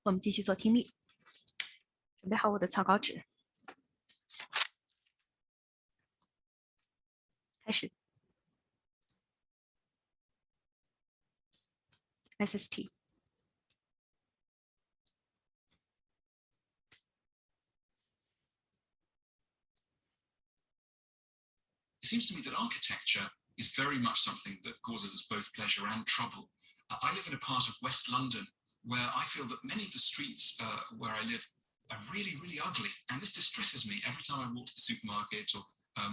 我们继续做听力。准备好我的草稿纸，开始。SST。 It seems to me that architecture is very much something that causes us both pleasure and trouble. I live in a part of West London where I feel that many of the streets where I live are really, really ugly. And this distresses me every time I walk to the supermarket or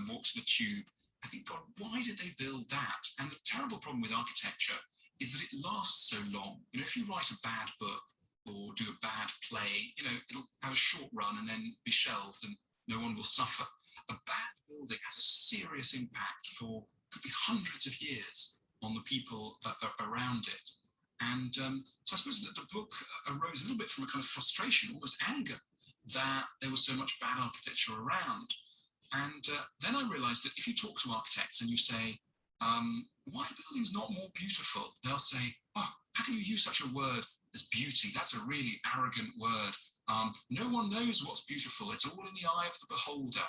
walk to the tube. I think, God, why did they build that? And the terrible problem with architecture is that it lasts so long. You know, if you write a bad book or do a bad play, you know, it'll have a short run and then be shelved and no one will suffer. A bad building has a serious impact for, could be hundreds of years on the people around it. And so I suppose that the book arose a little bit from a kind of frustration, almost anger, that there was so much bad architecture around. And then I realized that if you talk to architects and you say, why are buildings not more beautiful? They'll say, oh, how can you use such a word as beauty? That's a really arrogant word. No one knows what's beautiful. It's all in the eye of the beholder.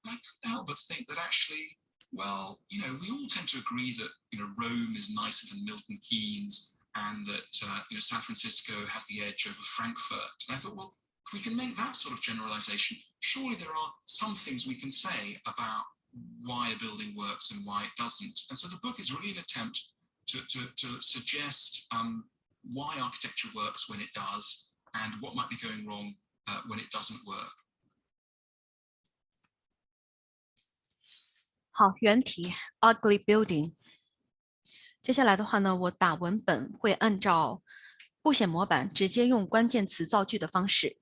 And I couldn't help but think that actually, well, you know, we all tend to agree that, you know, Rome is nicer than Milton Keynes and that, you know, San Francisco has the edge over Frankfurt. And I thought, well, if we can make that sort of generalization, surely there are some things we can say about why a building works and why it doesn't. And so the book is really an attempt to suggest why architecture works when it does and what might be going wrong when it doesn't work. 好，原题 ugly building。接下来的话呢，我打文本会按照不显模板，直接用关键词造句的方式。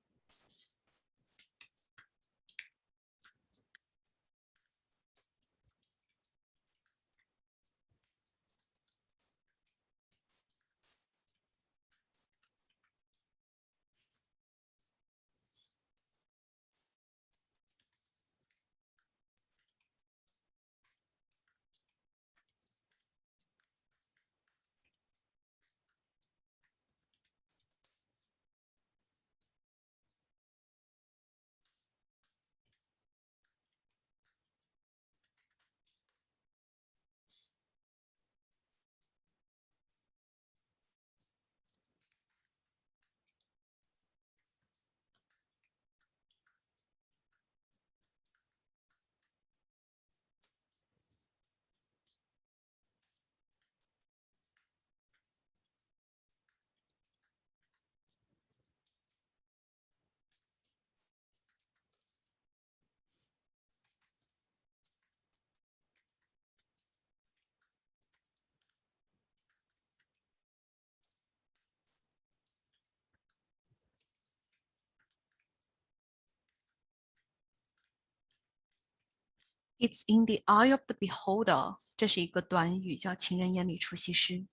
It's in the eye of the beholder， 这是一个短语，叫情人眼里出西施。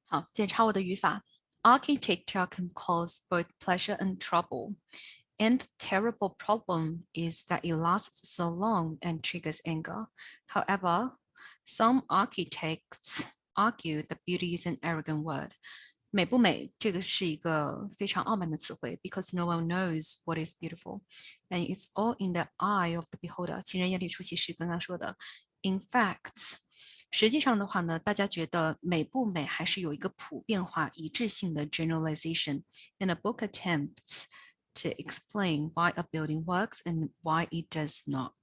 好，检查我的语法。Architecture can cause both pleasure and trouble. And the terrible problem is that it lasts so long and triggers anger. However, some architects argue that beauty is an arrogant word. 美不美，这个是一个非常傲慢的词汇 because no one knows what is beautiful. And it's all in the eye of the beholder. 情人眼里出西施，刚刚说的。In fact, 实际上的话呢，大家觉得美不美还是有一个普遍化、一致性的 generalization. And the book attempts to explain why a building works and why it does not.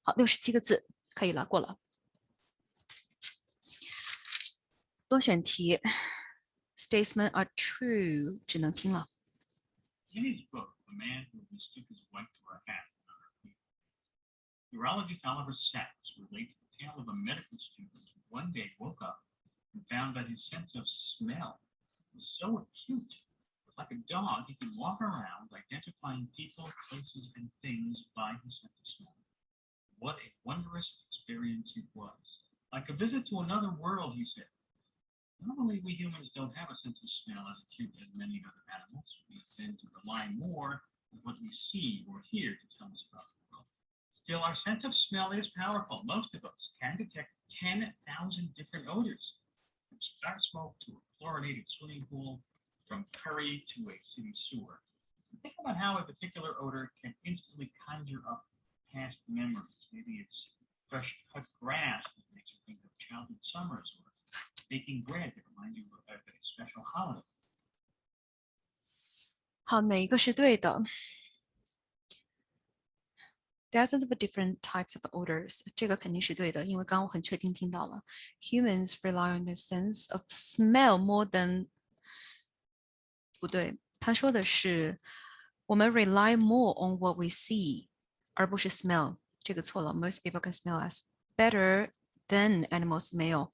好，67个字，可以了，过了。多选题 ，statements are true， 只能听了。In his book, the man who mistook his wife for a hat Urologist Oliver Sacks relates the tale of a medical student who one day woke up and found that his sense of smell was so acute. Like a dog, he could walk around identifying people, places, and things by his sense of smell. What a wondrous experience it was. Like a visit to another world, he said. Normally, we humans don't have a sense of smell as acute as many other animals. We tend to rely more on what we see or hear to tell us about the world. Still, our sense of smell is powerful. Most of us can detect 10,000 different odors, from cigar smoke to a chlorinated swimming pool, from curry to a city sewer. Think about how a particular odor can instantly conjure up past memories. Maybe it's fresh cut grass that makes you think of childhood summers, or baking bread that reminds you of a special holiday. 好，哪一个是对的？ Dozens of different types of odors， 这个肯定是对的，因为刚刚我很确定听到了。Humans rely on the sense of smell more than， 不对，他说的是我们 rely more on what we see， 而不是 smell， 这个错了。Most people can smell as better than animals 没有，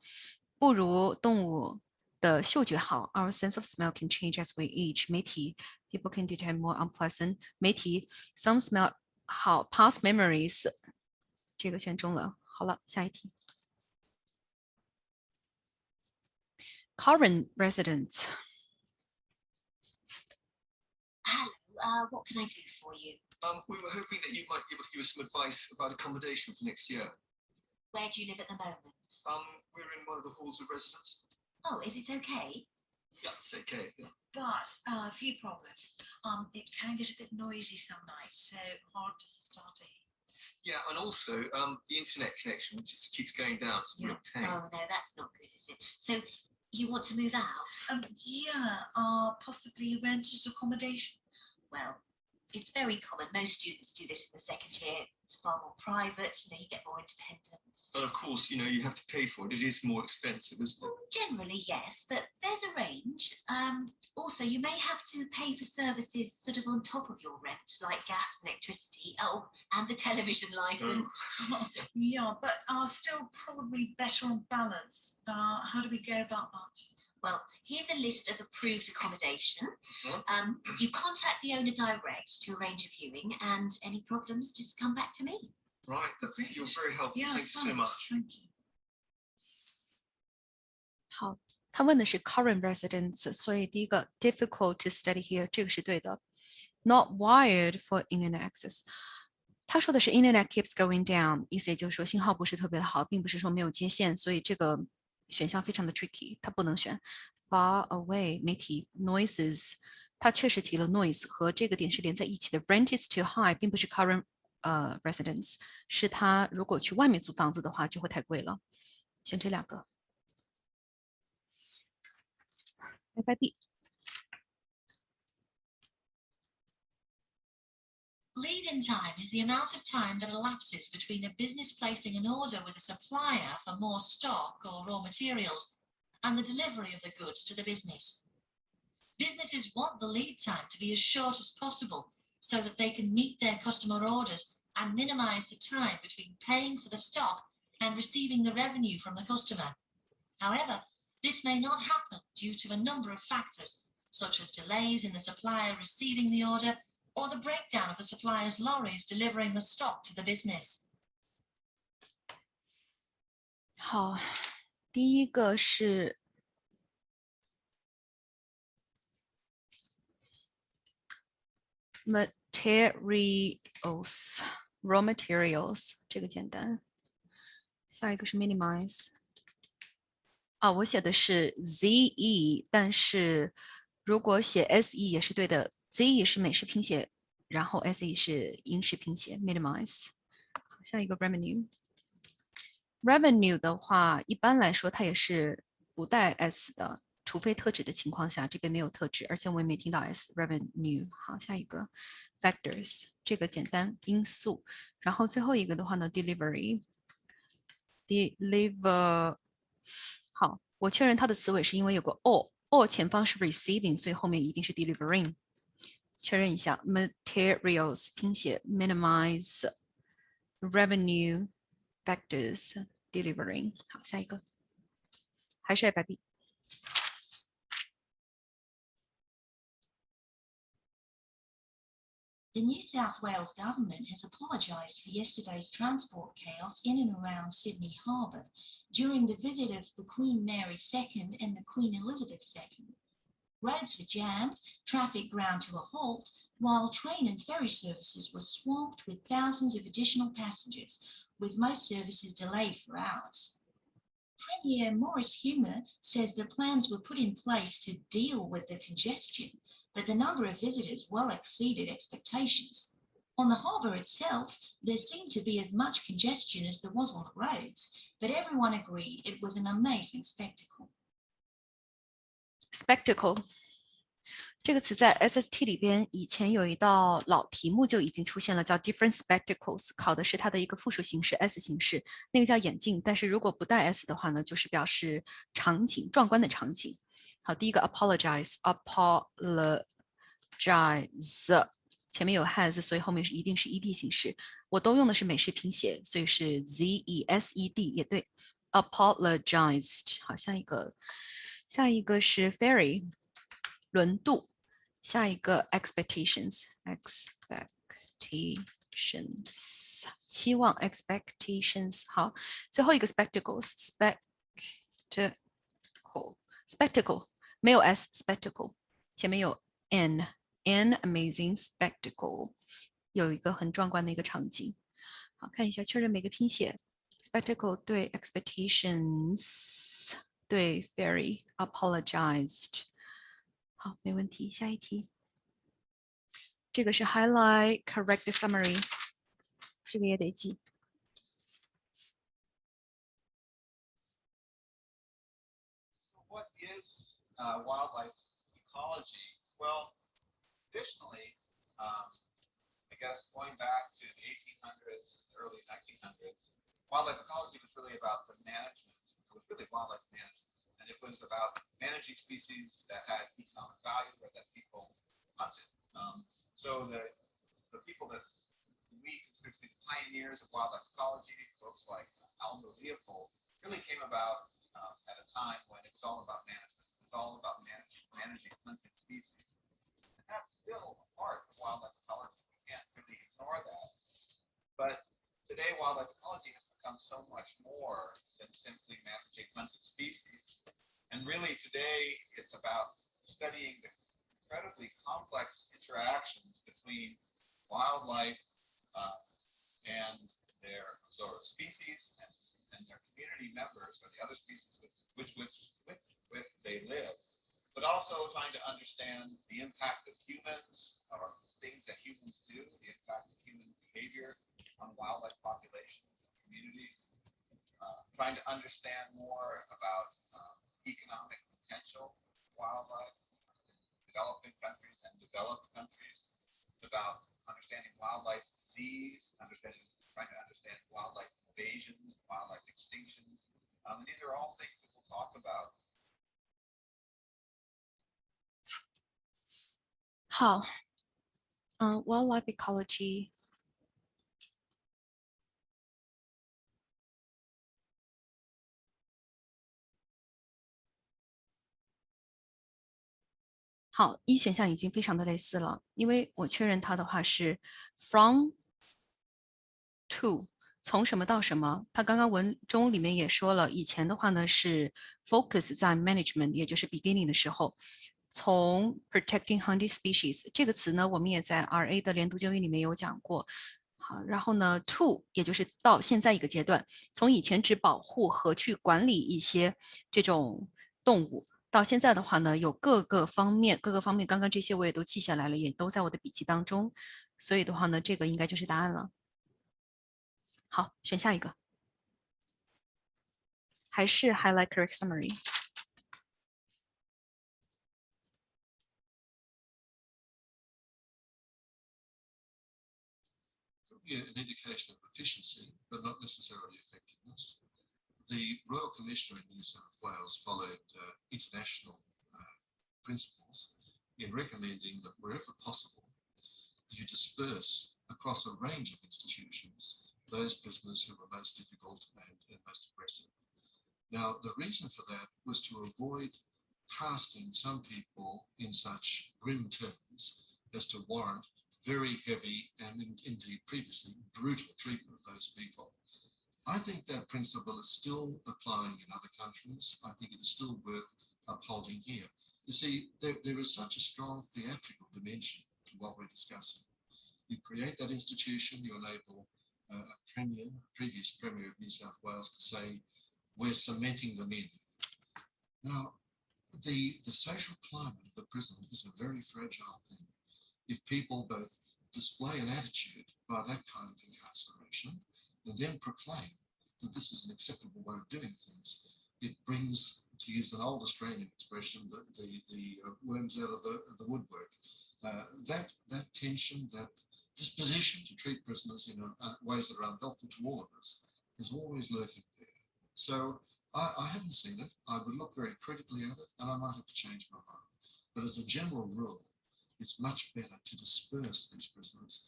不如动物的嗅觉好。Our sense of smell can change as we age。媒体 people can detect more unpleasant。媒体 some smell 好 past memories， 这个选中了。好了，下一题。Current residents. Hello, what can I do for you? We were hoping that you might be able to give us some advice about accommodation for next year. Where do you live at the moment? We're in one of the halls of residence. Oh, is it okay? Yeah, it's okay. Yeah. But a few problems. It can get a bit noisy some nights, so hard to study. Yeah, and also the internet connection just keeps going down. It's a real pain. Oh no, that's not good, is it? So you want to move out? Yeah, possibly rented accommodation. Well, it's very common. Most students do this in the second year. It's far more private, you get more independence. But of course, you have to pay for it. It is more expensive, isn't it? Generally, yes, but there's a range. Also, you may have to pay for services sort of on top of your rent, like gas and electricity, and the television license. Yeah, but still probably better on balance. How do we go about that? Well, here's a list of approved accommodation. You contact the owner direct to arrange a viewing, and any problems, just come back to me. Right, you're very helpful. Yeah, Thank you so much. Thank you. 好，他问的是 current residents， 所以第一个 difficult to study here， 这个是对的。Not wired for internet access。他说的是 internet keeps going down， 意思也就是说信号不是特别的好，并不是说没有接线，所以这个选项非常的 tricky， 它不能选。Far away 没提 noises， 它确实提了 noise 和这个点是连在一起的。Rent is too high 并不是 current residence， 是他如果去外面租房子的话就会太贵了。选这两个。FIB。Lead-in time is the amount of time that elapses between a business placing an order with a supplier for more stock or raw materials and the delivery of the goods to the business. Businesses want the lead time to be as short as possible so that they can meet their customer orders and minimize the time between paying for the stock and receiving the revenue from the customer. However, this may not happen due to a number of factors, such as delays in the supplier receiving the order or the breakdown of the supplier's lorries delivering the stock to the business. 好，第一个是 materials raw materials， 这个简单。下一个是 minimize。我写的是 ZE， 但是如果写 SE 也是对的。ZE 是美式拼写，然后 SE 是英式拼写 minimize。下一个 revenue。revenue 的话，一般来说它也是不带 S 的，除非特指的情况下，这边没有特指，而且我也没听到 S revenue。好，下一个 factors， 这个简单因素。然后最后一个的话呢 deliver。好，我确认它的词尾是因为有个 or 前方是 receiving， 所以后面一定是 delivering。确认一下 materials 拼写 minimize revenue factors delivering. 好，下一个还是100币。The New South Wales government has apologised for yesterday's transport chaos in and around Sydney Harbour during the visit of the Queen Mary II and the Queen Elizabeth II. Roads were jammed, traffic ground to a halt, while train and ferry services were swamped with thousands of additional passengers, with most services delayed for hours. Premier Maurice Humer says the plans were put in place to deal with the congestion, but the number of visitors well exceeded expectations. On the harbour itself, there seemed to be as much congestion as there was on the roads, but everyone agreed it was an amazing spectacle. Spectacle 这个词在 SST 里边以前有一道老题目就已经出现了，叫 different spectacles， 考的是它的一个复数形式 S 形式，那个叫眼镜，但是如果不带 S 的话呢，就是表示场景，壮观的场景。好，第一个 apologize， 前面有 has， 所以后面一定是 ed 形式。我都用的是美式拼写，所以是 zesed 也对。apologized， 好，下一个是 ferry， 轮渡。下一个 expectations， 期望 expectations， 好，最后一个 spectacle 没有 s spectacle， 前面有 an amazing spectacle， 有一个很壮观的一个场景。好，看一下确认每个拼写 spectacle 对 expectations 对 ferry apologized。好，没问题。下一题，这个是 highlight correct summary， 这个也得记。What is wildlife ecology? Well, traditionally, I guess going back to the 1800s, early 1900s, wildlife ecology was really about the management. It was really wildlife management. And it was about managing species that had economic value or that people hunted. So the people that we consider to be the pioneers of wildlife ecology, folks like Aldo Leopold, really came about at a time when it was all about management. It was all about managing hunted species. And that's still a part of wildlife ecology. We can't really ignore that. But today, wildlife ecology has become so much more than simply managing hunted species. And really today, it's about studying the incredibly complex interactions between wildlife and their species and their community members, or the other species with which they live, but also trying to understand the impact of humans, or things that humans do, the impact of human behavior on wildlife populations, communities, trying to understand more about economic potential of wildlife in developing countries and developed countries. It's about understanding wildlife disease, trying to understand wildlife invasions, wildlife extinctions. These are all things that we'll talk about. 好，wildlife ecology。好，一选项已经非常的类似了，因为我确认它的话是 from to， 从什么到什么。它刚刚文中里面也说了，以前的话呢是 focus 在 management， 也就是 beginning 的时候，从 protecting hunted species 这个词呢，我们也在 RA 的连读就业里面有讲过。好，然后呢 to 也就是到现在一个阶段，从以前只保护和去管理一些这种动物。到现在的话呢，有各个方面，刚刚这些我也都记下来了，也都在我的笔记当中，所以的话呢，这个应该就是答案了。好，选下一个，还是 highlight correct summary。Yeah, an indication of efficiency, but not necessarily effectiveness. The Royal Commissioner in New South Wales followed international principles in recommending that wherever possible, you disperse across a range of institutions those prisoners who were most difficult and most aggressive. Now, the reason for that was to avoid casting some people in such grim terms as to warrant very heavy and indeed previously brutal treatment of those people. I think that principle is still applying in other countries. I think it is still worth upholding here. You see, there is such a strong theatrical dimension to what we're discussing. You create that institution, you enable a previous Premier of New South Wales to say, we're cementing them in. Now, the social climate of the prison is a very fragile thing. If people both display an attitude by that kind of incarceration and then proclaim that this is an acceptable way of doing things, it brings, to use an old Australian expression, the worms out of the woodwork. That tension, that disposition to treat prisoners in ways that are unhelpful to all of us is always lurking there. So I haven't seen it. I would look very critically at it, and I might have to change my mind. But as a general rule, it's much better to disperse these prisoners.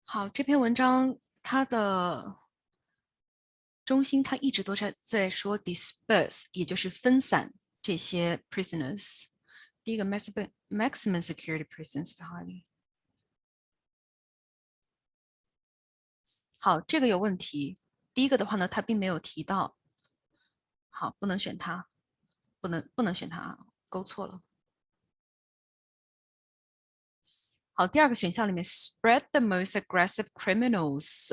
好，这篇文章它的中心，它一直都在说 disperse， 也就是分散这些 prisoners。第一个 maximum security prisons 在哪里？好，这个有问题。第一个的话呢，它并没有提到。好，不能选它，不能选它，勾错了。好，第二个选项里面 spread the most aggressive criminals，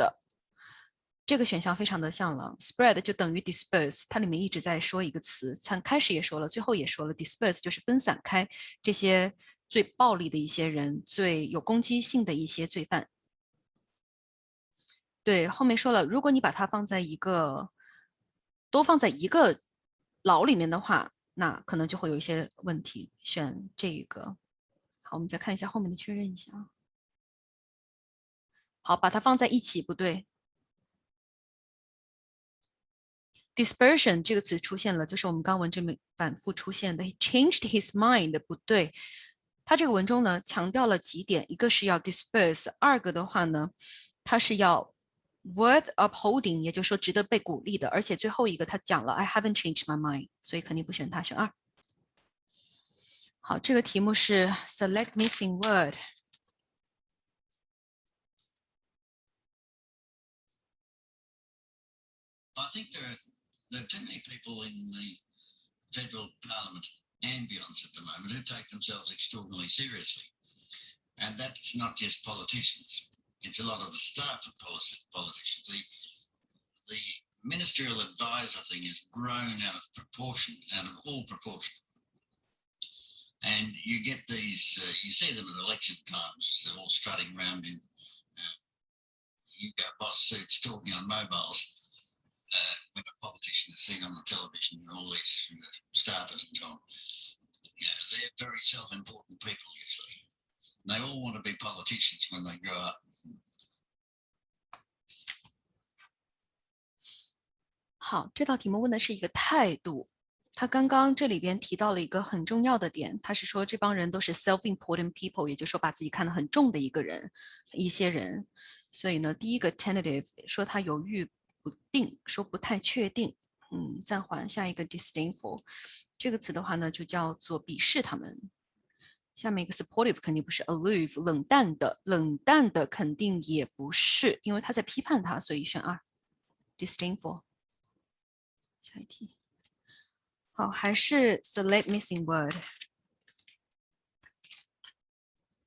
这个选项非常的像了 ，spread 就等于 disperse， 它里面一直在说一个词，从开始也说了，最后也说了 ，disperse 就是分散开这些最暴力的一些人，最有攻击性的一些罪犯。对，后面说了，如果你把它都放在一个牢里面的话，那可能就会有一些问题。选这个。好，我们再看一下后面的确认一下。好，把它放在一起，不对。dispersion 这个词出现了，就是我们刚文这里反复出现的。He changed his mind 不对。他这个文中呢强调了几点，一个是要 disperse， 二个的话呢，它是要 worth upholding， 也就是说值得被鼓励的，而且最后一个他讲了 I haven't changed my mind， 所以肯定不选它，选二。好，这个题目是 select missing word。I think there are too many people in the federal parliament ambience at the moment who take themselves extraordinarily seriously. And that's not just politicians. It's a lot of the staff of politicians. The ministerial advisor thing has grown out of proportion, out of all proportion. And you get these, you see them at election times, they're all strutting around in boss suits talking on mobiles when a politician is seen on the television and all these staffers and so on. They're very self-important people usually. And they all want to be politicians when they grow up. 好，这道题目问的是一个态度。他刚刚这里边提到了一个很重要的点，他是说这帮人都是 self-important people， 也就是说把自己看得很重的一些人。所以呢，第一个 tentative 说他犹豫不定，说不太确定。暂缓，下一个 disdainful 这个词的话呢，就叫做鄙视他们。下面一个 supportive 肯定不是 aloof 冷淡的肯定也不是，因为他在批判他，所以选二 disdainful。下一题。好，还是 select missing word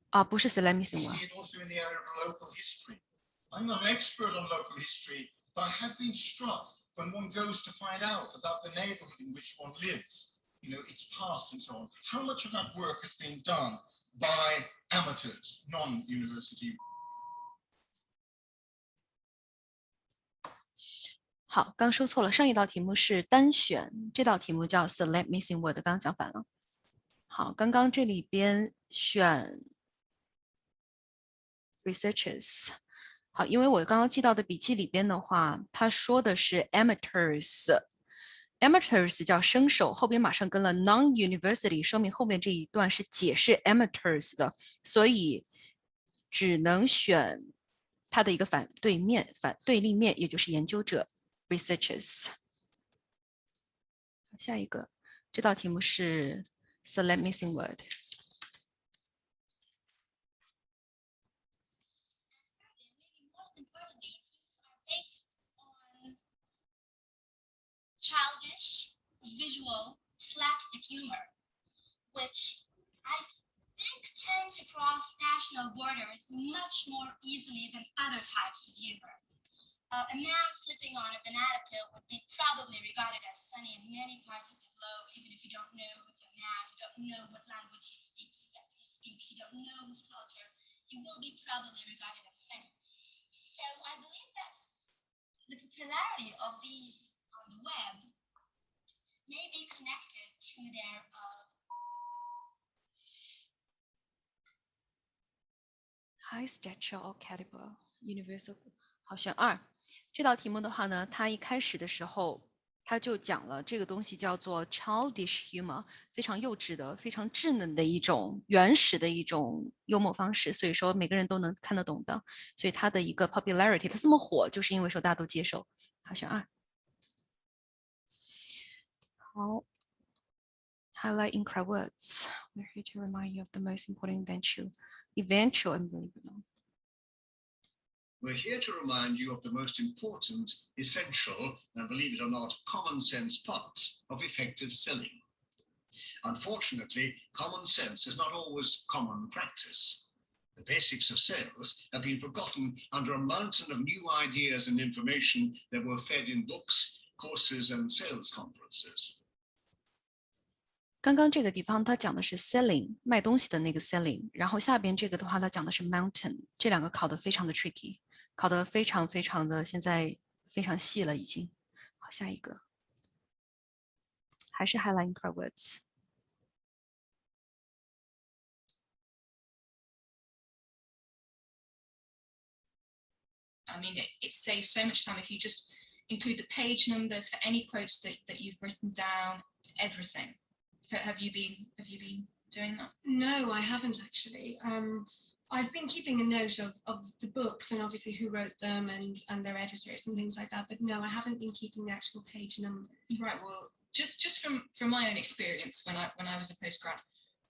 啊，不是 select missing word。 Also in the area of local history. I'm not an expert on local history, but I have been struck when one goes to find out about the neighborhood in which one lives, its past and so on. How much of that work has been done by amateurs, non-university? 好，刚说错了，上一道题目是单选，这道题目叫 select missing word， 刚刚讲反了。好，刚刚这里边选 researchers。好，因为我刚刚记到的笔记里边的话，他说的是 amateurs。amateurs 叫生手，后边马上跟了 non-university， 说明后面这一段是解释 amateurs 的，所以只能选它的一个反对立面，也就是研究者 researchers。下一个，这道题目是 select missing word。Childish, visual, slapstick humor, which I think tend to cross national borders much more easily than other types of humor. A man slipping on a banana peel would be probably regarded as funny in many parts of the globe, even if you don't know the man, you don't know what language he speaks, you don't know his culture, he will be probably regarded as funny. So I believe that the popularity of these on the web may be connected to their high stature or caliber universal。 好，选2。这道题目的话呢，它一开始的时候他就讲了这个东西叫做 childish humor， 非常幼稚的、非常稚嫩的一种原始的一种幽默方式，所以说每个人都能看得懂的。所以它的一个 popularity， 它这么火，就是因为说大家都接受。好，选2。好 ，highlight incorrect words. We're here to remind you of the most important eventual and believe it or not. We're here to remind you of the most important, essential, and believe it or not, common sense parts of effective selling. Unfortunately, common sense is not always common practice. The basics of sales have been forgotten under a mountain of new ideas and information that were fed in books, courses, and sales conferences. 刚刚这个地方它讲的是 selling 卖东西的那个 selling， 然后下边这个的话它讲的是 mountain， 这两个考得非常的 tricky， 考得非常的现在非常细了已经。好，下一个还是 highlight incorrect words。 I mean, it saves so much time if you just include the page numbers for any quotes that you've written down, everything. Have you been doing that? No, I haven't actually. I've been keeping a note of the books and obviously who wrote them and their editors and things like that. But no, I haven't been keeping the actual page numbers. Right. Well, just from my own experience, when I was a postgrad,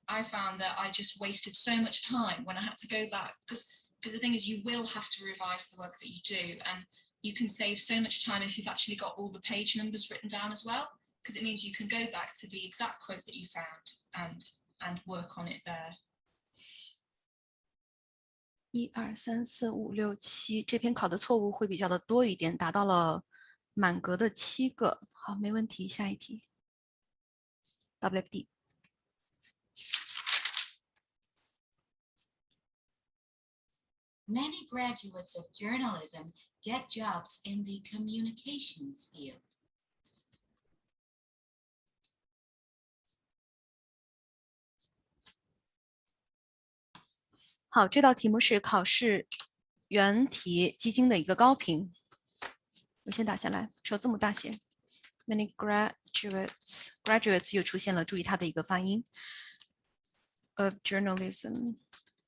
I found that I just wasted so much time when I had to go back because the thing is you will have to revise the work that you do, and you can save so much time if you've actually got all the page numbers written down as well. Because it means you can go back to the exact quote that you found and work on it there. 1、2、3、4、5、6、7，这篇考的错误会比较的多一点，达到了满格的7个。好，没问题，下一题。WFD。 Many graduates of journalism get jobs in the communications field. 好，这道题目是考试原题基金的一个高评。我先打下来，首字母大写。Many graduates 又出现了，注意它的一个发音。Of journalism,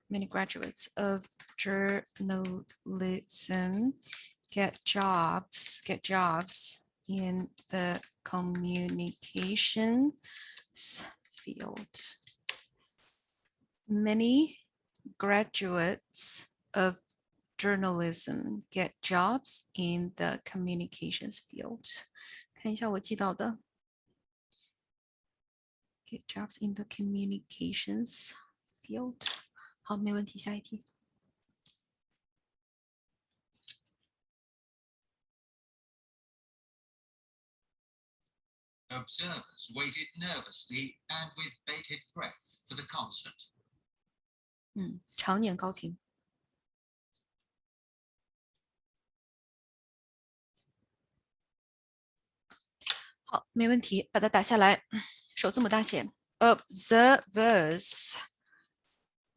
many graduates of journalism get jobs in the communications field. Many graduates of journalism get jobs in the communications field. 看一下我记到的 get jobs in the communications field. 好，没问题，下一题。Observers waited nervously and with bated breath for the concert. 常年高评。好，没问题，把它打下来，首字母大写。Observers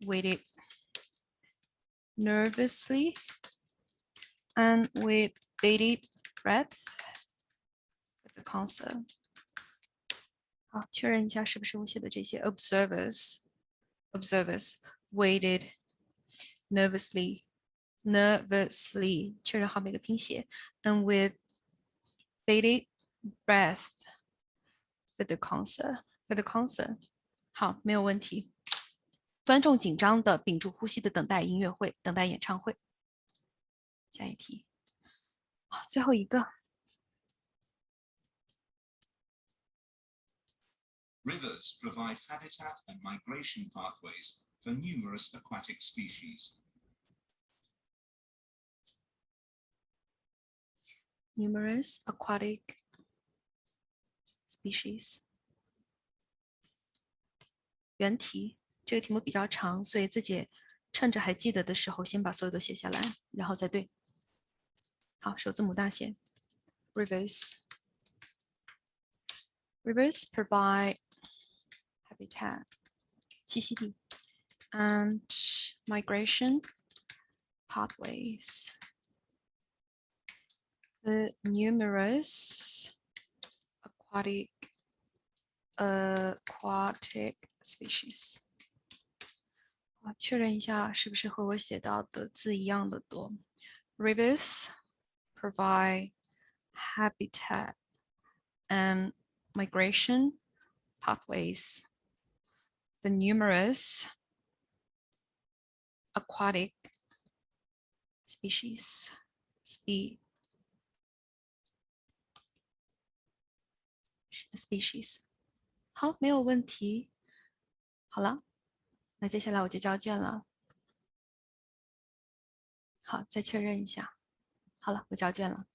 waited nervously and with bated breath for the concert. 好，确认一下是不是我写的这些 observers waited nervously 确认好每个拼写 and with bated breath for the concert 好，没有问题。观众紧张的屏住呼吸的等待音乐会，等待演唱会。下一题，最后一个。Rivers provide habitat and migration pathways for numerous aquatic species. Numerous aquatic species. 原题，这个题目比较长，所以自己趁着还记得的时候，先把所有都写下来，然后再对。好，首字母大写。Rivers provide habitat 栖息地 and migration pathways for numerous aquatic species。确认一下是不是和我写到的字一样的多。Rivers provide habitat and migration pathways for numerous aquatic species. Species. 好，没有问题。好了，那接下来我就交卷了。好，再确认一下。好了，我交卷了。